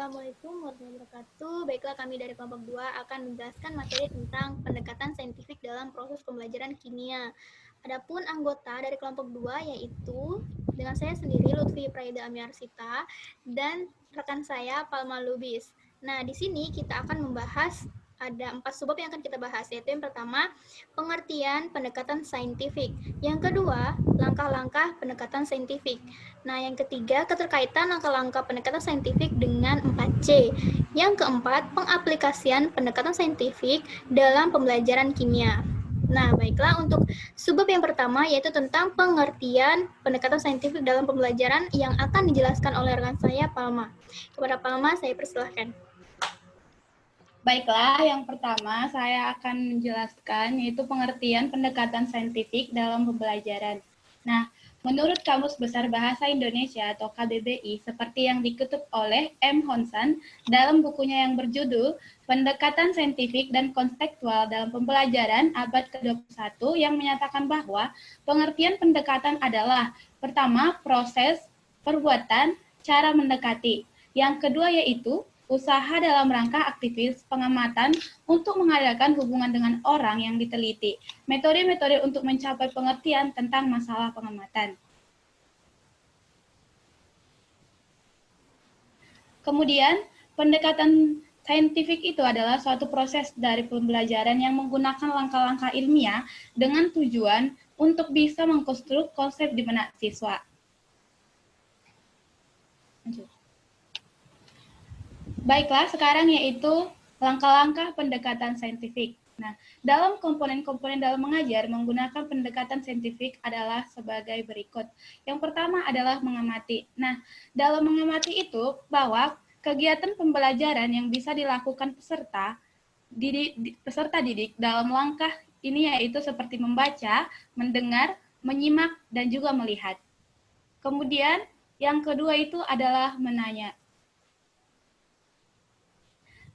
Assalamualaikum warahmatullahi wabarakatuh. Baiklah, kami dari kelompok 2 akan menjelaskan materi tentang pendekatan saintifik dalam proses pembelajaran kimia. Adapun anggota dari kelompok 2 yaitu dengan saya sendiri Lutfi Praida Amiarsita dan rekan saya Palma Lubis. Nah, di sini kita akan membahas ada 4 subbab yang akan kita bahas, yaitu yang pertama, pengertian pendekatan saintifik. Yang kedua, langkah-langkah pendekatan saintifik. Nah, yang ketiga, keterkaitan langkah-langkah pendekatan saintifik dengan 4C. Yang keempat, pengaplikasian pendekatan saintifik dalam pembelajaran kimia. Nah, baiklah, untuk subbab yang pertama yaitu tentang pengertian pendekatan saintifik dalam pembelajaran yang akan dijelaskan oleh rekan saya, Palma. Kepada Palma, saya persilahkan. Baiklah, yang pertama saya akan menjelaskan yaitu pengertian pendekatan saintifik dalam pembelajaran. Nah, menurut Kamus Besar Bahasa Indonesia atau KBBI, seperti yang dikutip oleh M. Honsan dalam bukunya yang berjudul Pendekatan Saintifik dan Konseptual dalam Pembelajaran Abad ke-21 yang menyatakan bahwa pengertian pendekatan adalah pertama, proses, perbuatan, cara mendekati. Yang kedua yaitu usaha dalam rangka aktivis pengamatan untuk mengadakan hubungan dengan orang yang diteliti, metode-metode untuk mencapai pengertian tentang masalah pengamatan. Kemudian, pendekatan saintifik itu adalah suatu proses dari pembelajaran yang menggunakan langkah-langkah ilmiah dengan tujuan untuk bisa mengkonstruk konsep di benak siswa. Lanjut. Baiklah, sekarang yaitu langkah-langkah pendekatan saintifik. Nah, dalam komponen-komponen dalam mengajar menggunakan pendekatan saintifik adalah sebagai berikut. Yang pertama adalah mengamati. Nah, dalam mengamati itu bahwa kegiatan pembelajaran yang bisa dilakukan peserta didik dalam langkah ini yaitu seperti membaca, mendengar, menyimak, dan juga melihat. Kemudian yang kedua itu adalah menanya.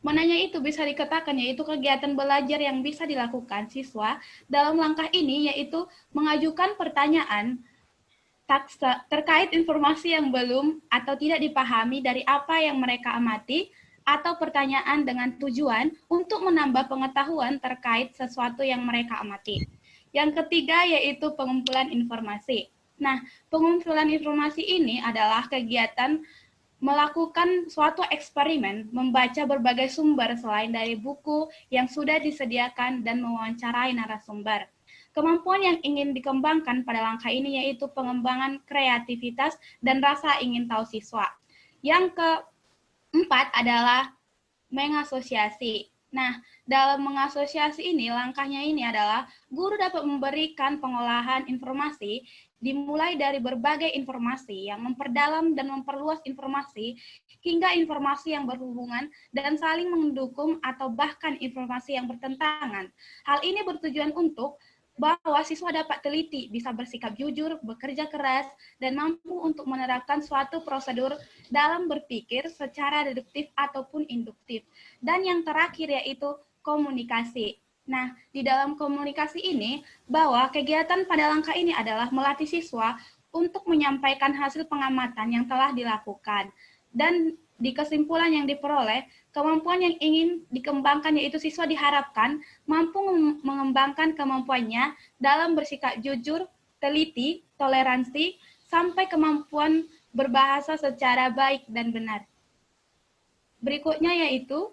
Menanya itu bisa dikatakan yaitu kegiatan belajar yang bisa dilakukan siswa dalam langkah ini yaitu mengajukan pertanyaan terkait informasi yang belum atau tidak dipahami dari apa yang mereka amati atau pertanyaan dengan tujuan untuk menambah pengetahuan terkait sesuatu yang mereka amati. Yang ketiga yaitu pengumpulan informasi. Nah, pengumpulan informasi ini adalah kegiatan melakukan suatu eksperimen, membaca berbagai sumber selain dari buku yang sudah disediakan dan mewawancarai narasumber. Kemampuan yang ingin dikembangkan pada langkah ini yaitu pengembangan kreativitas dan rasa ingin tahu siswa. Yang keempat adalah mengasosiasi. Nah, dalam mengasosiasi ini, langkahnya ini adalah guru dapat memberikan pengolahan informasi dimulai dari berbagai informasi yang memperdalam dan memperluas informasi hingga informasi yang berhubungan dan saling mendukung atau bahkan informasi yang bertentangan. Hal ini bertujuan untuk bahwa siswa dapat teliti, bisa bersikap jujur, bekerja keras, dan mampu untuk menerapkan suatu prosedur dalam berpikir secara deduktif ataupun induktif. Dan yang terakhir yaitu komunikasi. Nah, di dalam komunikasi ini, bahwa kegiatan pada langkah ini adalah melatih siswa untuk menyampaikan hasil pengamatan yang telah dilakukan. Dan di kesimpulan yang diperoleh, kemampuan yang ingin dikembangkan yaitu siswa diharapkan mampu mengembangkan kemampuannya dalam bersikap jujur, teliti, toleransi, sampai kemampuan berbahasa secara baik dan benar. Berikutnya yaitu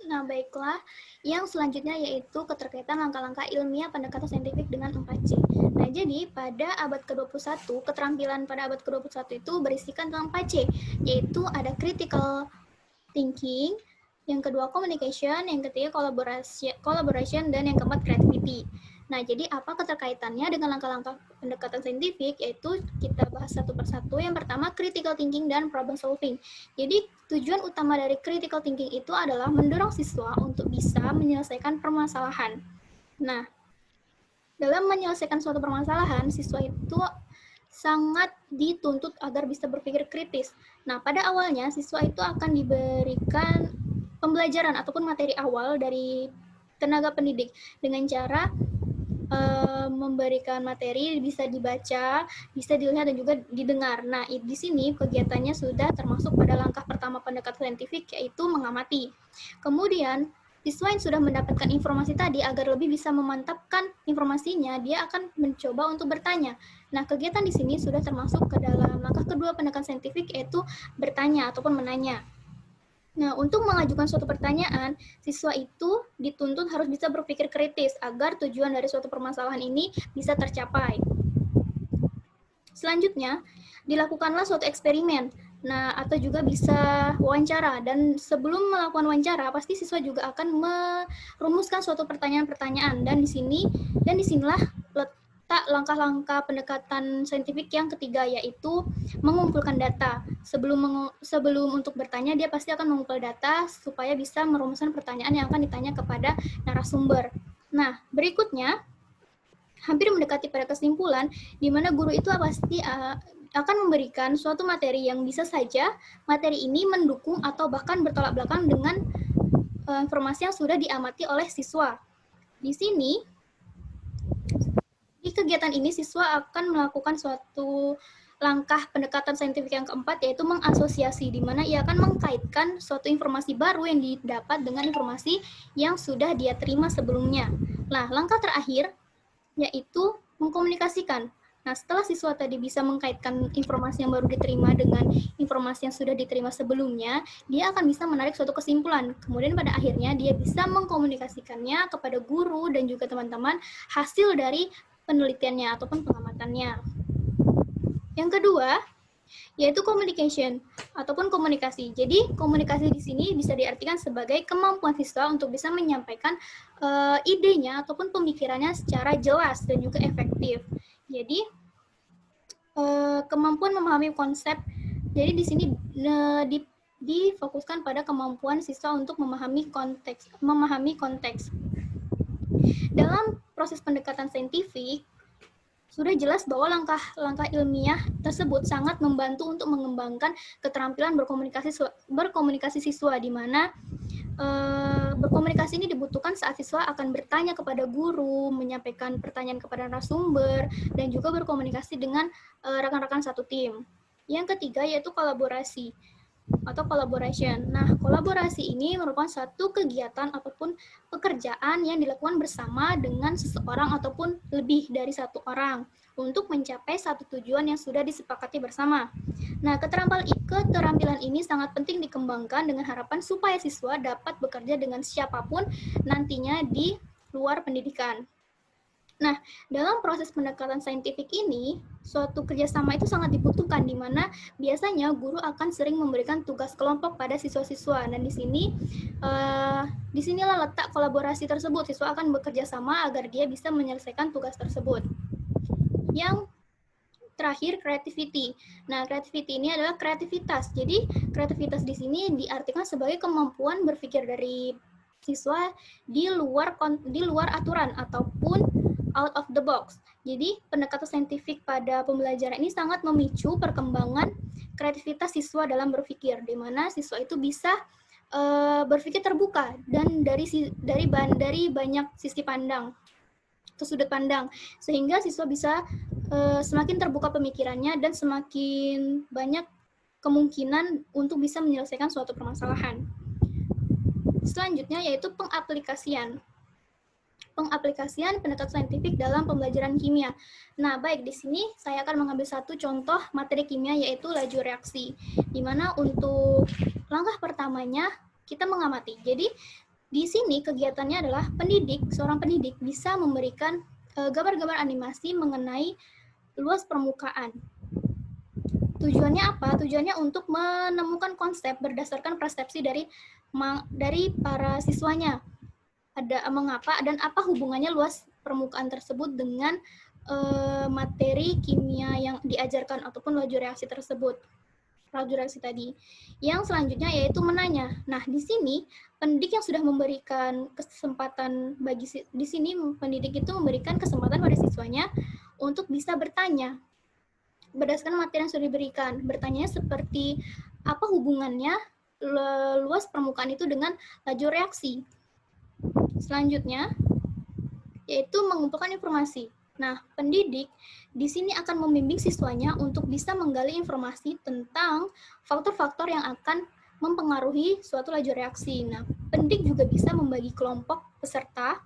Nah, baiklah. Yang selanjutnya yaitu keterkaitan langkah-langkah ilmiah pendekatan saintifik dengan 4C. Nah, jadi pada abad ke-21, keterampilan pada abad ke-21 itu berisikan tentang 4C, yaitu ada critical thinking, yang kedua communication, yang ketiga collaboration, dan yang keempat creativity. Nah, jadi apa keterkaitannya dengan langkah-langkah pendekatan saintifik, yaitu kita bahas satu persatu. Yang pertama, critical thinking dan problem solving. Jadi, tujuan utama dari critical thinking itu adalah mendorong siswa untuk bisa menyelesaikan permasalahan. Nah, dalam menyelesaikan suatu permasalahan, siswa itu sangat dituntut agar bisa berpikir kritis. Nah, pada awalnya, siswa itu akan diberikan pembelajaran ataupun materi awal dari tenaga pendidik dengan cara memberikan materi, bisa dibaca, bisa dilihat, dan juga didengar. Nah, di sini kegiatannya sudah termasuk pada langkah pertama pendekatan saintifik, yaitu mengamati. Kemudian, siswa yang sudah mendapatkan informasi tadi, agar lebih bisa memantapkan informasinya, dia akan mencoba untuk bertanya. Nah, kegiatan di sini sudah termasuk ke dalam langkah kedua pendekatan saintifik, yaitu bertanya ataupun menanya. Nah, untuk mengajukan suatu pertanyaan, siswa itu dituntut harus bisa berpikir kritis agar tujuan dari suatu permasalahan ini bisa tercapai. Selanjutnya, dilakukanlah suatu eksperimen. Nah, atau juga bisa wawancara. Dan sebelum melakukan wawancara, pasti siswa juga akan merumuskan suatu pertanyaan-pertanyaan. Dan disinilah letak langkah-langkah pendekatan saintifik yang ketiga, yaitu mengumpulkan data. Sebelum untuk bertanya, dia pasti akan mengumpul data supaya bisa merumuskan pertanyaan yang akan ditanya kepada narasumber. Nah, berikutnya, hampir mendekati pada kesimpulan, di mana guru itu pasti akan memberikan suatu materi yang bisa saja materi ini mendukung atau bahkan bertolak belakang dengan informasi yang sudah diamati oleh siswa. Di sini, di kegiatan ini siswa akan melakukan suatu langkah pendekatan saintifik yang keempat, yaitu mengasosiasi, di mana ia akan mengkaitkan suatu informasi baru yang didapat dengan informasi yang sudah dia terima sebelumnya. Nah, langkah terakhir yaitu mengkomunikasikan. Nah, setelah siswa tadi bisa mengkaitkan informasi yang baru diterima dengan informasi yang sudah diterima sebelumnya, dia akan bisa menarik suatu kesimpulan. Kemudian pada akhirnya dia bisa mengkomunikasikannya kepada guru dan juga teman-teman hasil dari penelitiannya ataupun pengamatannya. Yang kedua, yaitu communication ataupun komunikasi. Jadi, komunikasi di sini bisa diartikan sebagai kemampuan siswa untuk bisa menyampaikan idenya ataupun pemikirannya secara jelas dan juga efektif. Jadi, kemampuan memahami konsep. Jadi di sini difokuskan pada kemampuan siswa untuk memahami konteks. Dalam proses pendekatan saintifik, sudah jelas bahwa langkah-langkah ilmiah tersebut sangat membantu untuk mengembangkan keterampilan berkomunikasi siswa, di mana berkomunikasi ini dibutuhkan saat siswa akan bertanya kepada guru, menyampaikan pertanyaan kepada narasumber, dan juga berkomunikasi dengan rekan-rekan satu tim. Yang ketiga yaitu kolaborasi atau collaboration. Nah, kolaborasi ini merupakan satu kegiatan ataupun pekerjaan yang dilakukan bersama dengan seseorang ataupun lebih dari satu orang untuk mencapai satu tujuan yang sudah disepakati bersama. Nah, keterampilan ini sangat penting dikembangkan dengan harapan supaya siswa dapat bekerja dengan siapapun nantinya di luar pendidikan. Nah, dalam proses pendekatan saintifik ini, suatu kerjasama itu sangat dibutuhkan, di mana biasanya guru akan sering memberikan tugas kelompok pada siswa-siswa. Dan disinilah letak kolaborasi tersebut. Siswa akan bekerja sama agar dia bisa menyelesaikan tugas tersebut. Yang terakhir, creativity. Nah, creativity ini adalah kreativitas. Jadi, kreativitas di sini diartikan sebagai kemampuan berpikir dari siswa di luar aturan ataupun out of the box. Jadi, pendekatan saintifik pada pembelajaran ini sangat memicu perkembangan kreativitas siswa dalam berpikir, di mana siswa itu bisa berpikir terbuka dan dari banyak sisi pandang atau sudut pandang, sehingga siswa bisa semakin terbuka pemikirannya dan semakin banyak kemungkinan untuk bisa menyelesaikan suatu permasalahan. Selanjutnya yaitu pengaplikasian pendekatan saintifik dalam pembelajaran kimia. Nah, baik, di sini saya akan mengambil satu contoh materi kimia, yaitu laju reaksi, di mana untuk langkah pertamanya kita mengamati. Jadi, di sini kegiatannya adalah seorang pendidik bisa memberikan gambar-gambar animasi mengenai luas permukaan. Tujuannya apa? Tujuannya untuk menemukan konsep berdasarkan persepsi dari para siswanya. Ada mengapa dan apa hubungannya luas permukaan tersebut dengan materi kimia yang diajarkan ataupun laju reaksi tadi. Yang selanjutnya yaitu menanya. Nah, di sini pendidik yang sudah memberikan kesempatan pendidik itu memberikan kesempatan pada siswanya untuk bisa bertanya berdasarkan materi yang sudah diberikan. Bertanya seperti apa hubungannya luas permukaan itu dengan laju reaksi. Selanjutnya, yaitu mengumpulkan informasi. Nah, pendidik di sini akan membimbing siswanya untuk bisa menggali informasi tentang faktor-faktor yang akan mempengaruhi suatu laju reaksi. Nah, pendidik juga bisa membagi kelompok peserta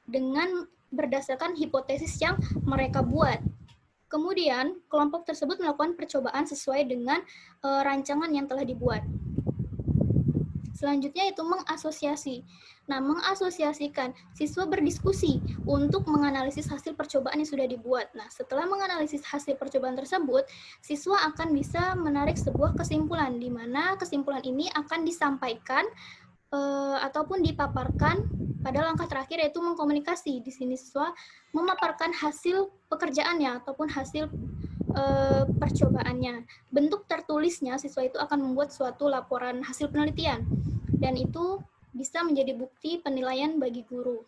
dengan berdasarkan hipotesis yang mereka buat. Kemudian, kelompok tersebut melakukan percobaan sesuai dengan rancangan yang telah dibuat. Selanjutnya itu mengasosiasi. Nah, mengasosiasikan, siswa berdiskusi untuk menganalisis hasil percobaan yang sudah dibuat. Nah, setelah menganalisis hasil percobaan tersebut, siswa akan bisa menarik sebuah kesimpulan, di mana kesimpulan ini akan disampaikan ataupun dipaparkan pada langkah terakhir, yaitu mengkomunikasi. Di sini siswa memaparkan hasil pekerjaannya ataupun hasil percobaannya. Bentuk tertulisnya, siswa itu akan membuat suatu laporan hasil penelitian, dan itu bisa menjadi bukti penilaian bagi guru.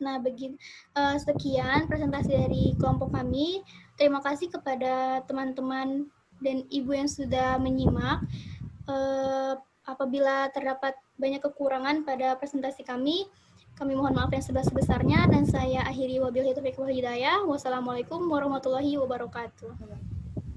Nah, sekian presentasi dari kelompok kami. Terima kasih kepada teman-teman dan ibu yang sudah menyimak. Apabila terdapat banyak kekurangan pada presentasi kami mohon maaf yang sebesar-besarnya, dan saya akhiri wabillahi taufiq wal hidayah. Wassalamualaikum warahmatullahi wabarakatuh.